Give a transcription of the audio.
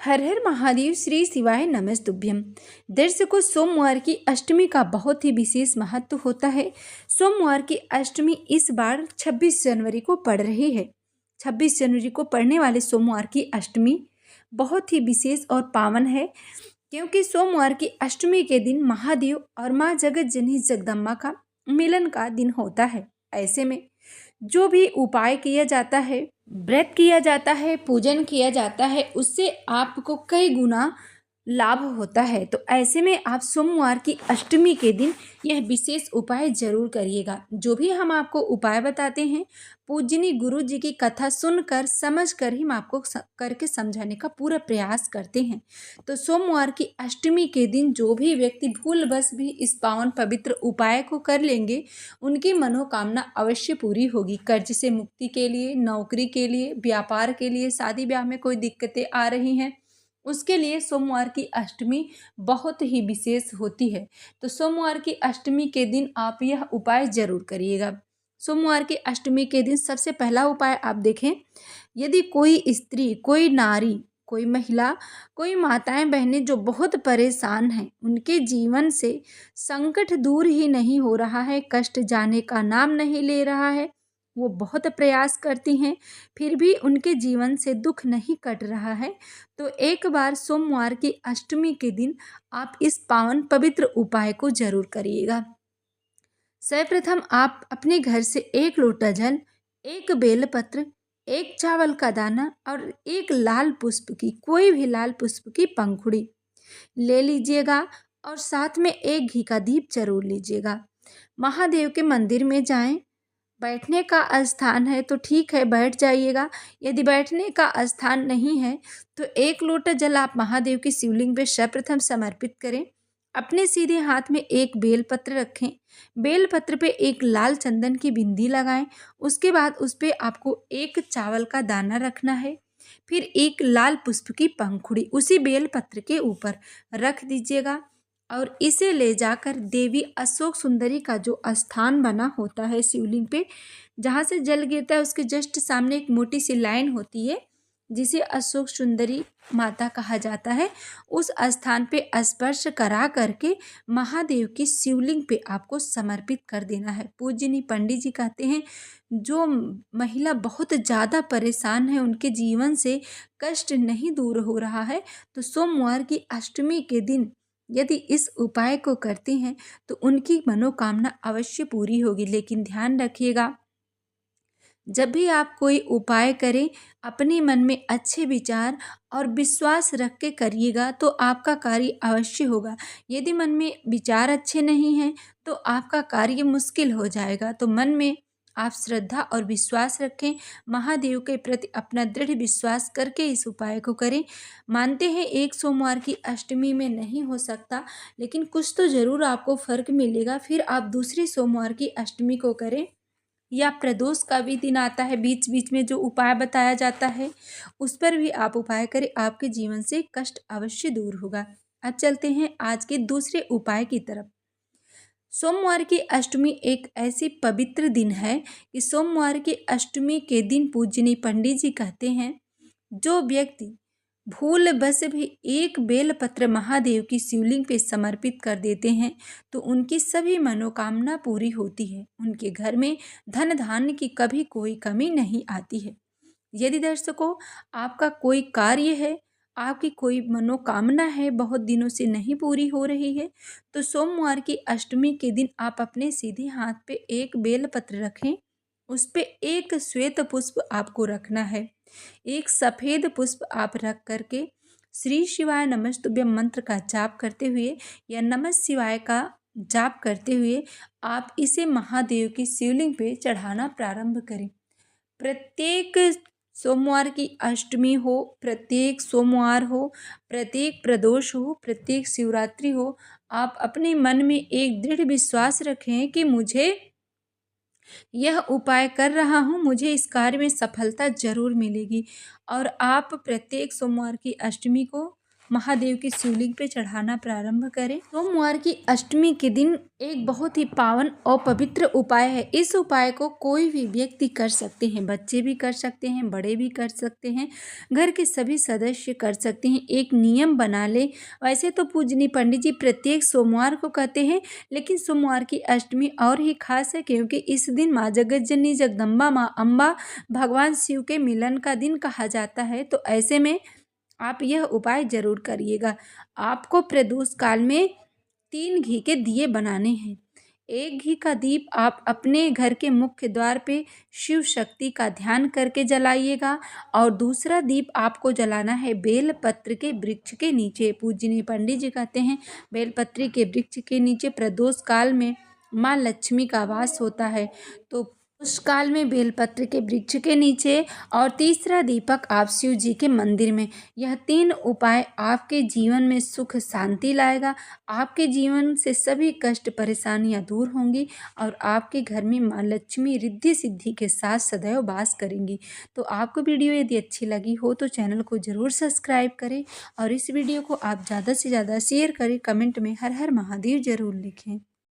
हर हर महादेव, श्री शिवाय नमस्तुभ्यम। दर्शकों, सोमवार की अष्टमी का बहुत ही विशेष महत्व होता है। सोमवार की अष्टमी इस बार 26 जनवरी को पड़ रही है। 26 जनवरी को पड़ने वाले सोमवार की अष्टमी बहुत ही विशेष और पावन है, क्योंकि सोमवार की अष्टमी के दिन महादेव और माँ जगत जननी जगदम्बा का मिलन का दिन होता है। ऐसे में जो भी उपाय किया जाता है, व्रत किया जाता है, पूजन किया जाता है, उससे आपको कई गुना लाभ होता है। तो ऐसे में आप सोमवार की अष्टमी के दिन यह विशेष उपाय जरूर करिएगा। जो भी हम आपको उपाय बताते हैं, पूजनी गुरु जी की कथा सुनकर समझकर ही हम आपको करके समझाने का पूरा प्रयास करते हैं। तो सोमवार की अष्टमी के दिन जो भी व्यक्ति भूलवश भी इस पावन पवित्र उपाय को कर लेंगे, उनकी मनोकामना अवश्य पूरी होगी। कर्ज से मुक्ति के लिए, नौकरी के लिए, व्यापार के लिए, शादी ब्याह में कोई दिक्कतें आ रही हैं, उसके लिए सोमवार की अष्टमी बहुत ही विशेष होती है। तो सोमवार की अष्टमी के दिन आप यह उपाय जरूर करिएगा। सोमवार की अष्टमी के दिन सबसे पहला उपाय आप देखें, यदि कोई स्त्री, कोई नारी, कोई महिला, कोई माताएं बहनें जो बहुत परेशान हैं, उनके जीवन से संकट दूर ही नहीं हो रहा है, कष्ट जाने का नाम नहीं ले रहा है, वो बहुत प्रयास करती हैं फिर भी उनके जीवन से दुख नहीं कट रहा है, तो एक बार सोमवार की अष्टमी के दिन आप इस पावन पवित्र उपाय को जरूर करिएगा। सर्वप्रथम आप अपने घर से 1 लोटा जल, 1 बेलपत्र, 1 चावल का दाना और 1 लाल पुष्प की, कोई भी लाल पुष्प की पंखुड़ी ले लीजिएगा और साथ में 1 घी का दीप जरूर लीजिएगा। महादेव के मंदिर में जाएं, बैठने का स्थान है तो ठीक है, बैठ जाइएगा। यदि बैठने का स्थान नहीं है तो 1 लोटा जल आप महादेव की शिवलिंग पे सर्वप्रथम समर्पित करें। अपने सीधे हाथ में 1 बेलपत्र रखें, बेलपत्र पे 1 लाल चंदन की बिंदी लगाएं। उसके बाद उस पे आपको 1 चावल का दाना रखना है, फिर 1 लाल पुष्प की पंखुड़ी उसी बेलपत्र के ऊपर रख दीजिएगा और इसे ले जाकर देवी अशोक सुंदरी का जो स्थान बना होता है शिवलिंग पे, जहाँ से जल गिरता है उसके जस्ट सामने एक मोटी सी लाइन होती है जिसे अशोक सुंदरी माता कहा जाता है, उस स्थान पे स्पर्श करा करके महादेव की शिवलिंग पे आपको समर्पित कर देना है। पूज्यनी पंडित जी कहते हैं, जो महिला बहुत ज़्यादा परेशान है, उनके जीवन से कष्ट नहीं दूर हो रहा है, तो सोमवार की अष्टमी के दिन यदि इस उपाय को करते हैं तो उनकी मनोकामना अवश्य पूरी होगी। लेकिन ध्यान रखिएगा, जब भी आप कोई उपाय करें, अपने मन में अच्छे विचार और विश्वास रख के करिएगा तो आपका कार्य अवश्य होगा। यदि मन में विचार अच्छे नहीं हैं तो आपका कार्य मुश्किल हो जाएगा। तो मन में आप श्रद्धा और विश्वास रखें, महादेव के प्रति अपना दृढ़ विश्वास करके इस उपाय को करें। मानते हैं एक सोमवार की अष्टमी में नहीं हो सकता, लेकिन कुछ तो ज़रूर आपको फर्क मिलेगा। फिर आप दूसरी सोमवार की अष्टमी को करें, या प्रदोष का भी दिन आता है, बीच बीच में जो उपाय बताया जाता है उस पर भी आप उपाय करें, आपके जीवन से कष्ट अवश्य दूर होगा। अब चलते हैं आज के दूसरे उपाय की तरफ। सोमवार की अष्टमी एक ऐसी पवित्र दिन है कि सोमवार की अष्टमी के दिन पूजनी पंडित जी कहते हैं, जो व्यक्ति भूल बस भी 1 बेलपत्र महादेव की शिवलिंग पे समर्पित कर देते हैं तो उनकी सभी मनोकामना पूरी होती है। उनके घर में धन धान्य की कभी कोई कमी नहीं आती है। यदि दर्शकों आपका कोई कार्य है, आपकी कोई मनोकामना है, बहुत दिनों से नहीं पूरी हो रही है, तो सोमवार की अष्टमी के दिन आप अपने सीधे हाथ पे 1 बेलपत्र रखें, उस पे 1 श्वेत पुष्प आपको रखना है, 1 सफ़ेद पुष्प आप रख करके श्री शिवाय नमस्तुभ्यम मंत्र का जाप करते हुए या नमः शिवाय का जाप करते हुए आप इसे महादेव की शिवलिंग पे चढ़ाना प्रारंभ करें। प्रत्येक सोमवार की अष्टमी हो, प्रत्येक सोमवार हो, प्रत्येक प्रदोष हो, प्रत्येक शिवरात्रि हो, आप अपने मन में एक दृढ़ विश्वास रखें कि मुझे यह उपाय कर रहा हूँ, मुझे इस कार्य में सफलता जरूर मिलेगी। और आप प्रत्येक सोमवार की अष्टमी को महादेव की शिवलिंग पे चढ़ाना प्रारंभ करें। सोमवार की अष्टमी के दिन एक बहुत ही पावन और पवित्र उपाय है। इस उपाय को कोई भी व्यक्ति कर सकते हैं, बच्चे भी कर सकते हैं, बड़े भी कर सकते हैं, घर के सभी सदस्य कर सकते हैं। एक नियम बना ले। वैसे तो पूजनीय पंडित जी प्रत्येक सोमवार को कहते हैं, लेकिन सोमवार की अष्टमी और ही खास है क्योंकि इस दिन माँ जगत जननी जगदम्बा माँ अम्बा भगवान शिव के मिलन का दिन कहा जाता है। तो ऐसे में आप यह उपाय जरूर करिएगा। आपको प्रदोष काल में 3 घी के दिए बनाने हैं। एक घी का दीप आप अपने घर के मुख्य द्वार पे शिव शक्ति का ध्यान करके जलाइएगा और दूसरा दीप आपको जलाना है बेलपत्र के वृक्ष के नीचे। पूजनीय पंडित जी कहते हैं बेलपत्री के वृक्ष के नीचे प्रदोष काल में माँ लक्ष्मी का वास होता है, तो उस काल में बेलपत्र के वृक्ष के नीचे। और तीसरा दीपक आप शिव जी के मंदिर में। यह 3 उपाय आपके जीवन में सुख शांति लाएगा। आपके जीवन से सभी कष्ट परेशानियां दूर होंगी और आपके घर में माँ लक्ष्मी रिद्धि सिद्धि के साथ सदैव वास करेंगी। तो आपको वीडियो यदि अच्छी लगी हो तो चैनल को ज़रूर सब्सक्राइब करें और इस वीडियो को आप ज़्यादा से ज़्यादा शेयर करें। कमेंट में हर हर महादेव जरूर लिखें।